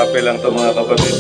kape lang to mga kapatid.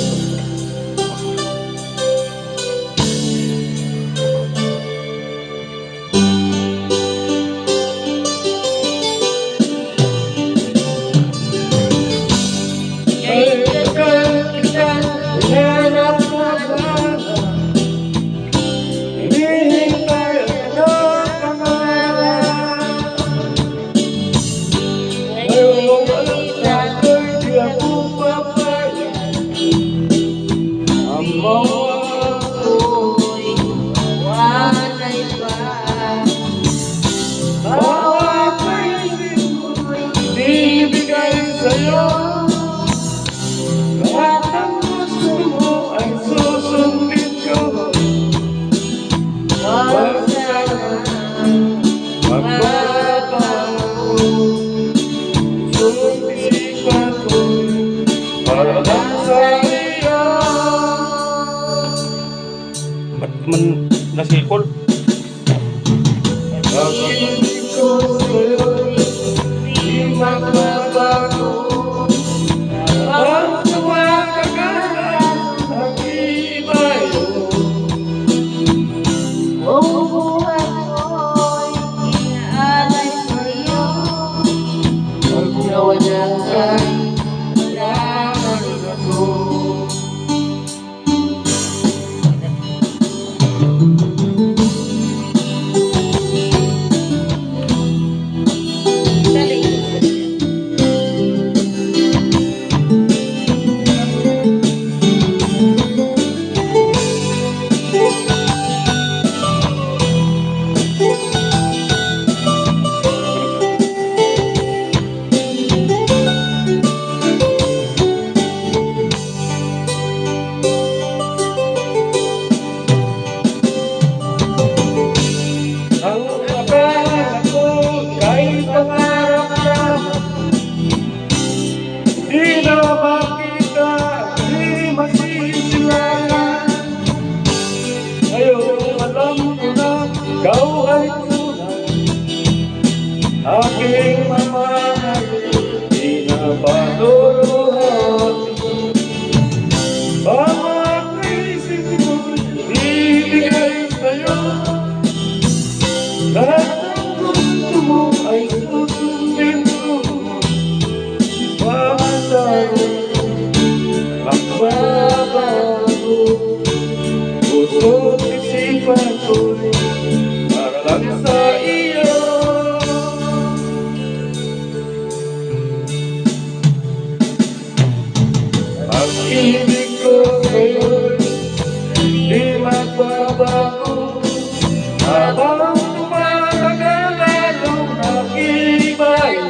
Ba't man nasipol? Ikaw ay tunay, aking mamahal, di na panuruhan. Bawat isip ko'y ibigay sa'yo, lahat ng gusto mo ay susundin ko. Masabi, magbabago, puso't isipan ko'y para lang sa iyo. Pag-ibig ko sa'yo'y di magbabago, habang tumatagal lalong nakibayo.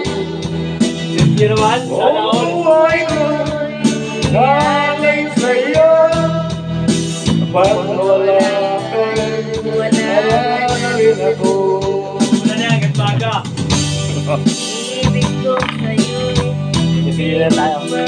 Buhay ko'y nalay sa'yo, kapag wala ka'y wala na rin ako. Wala na, gagbaga. Ibig ko sa'yo. Sige na tayo.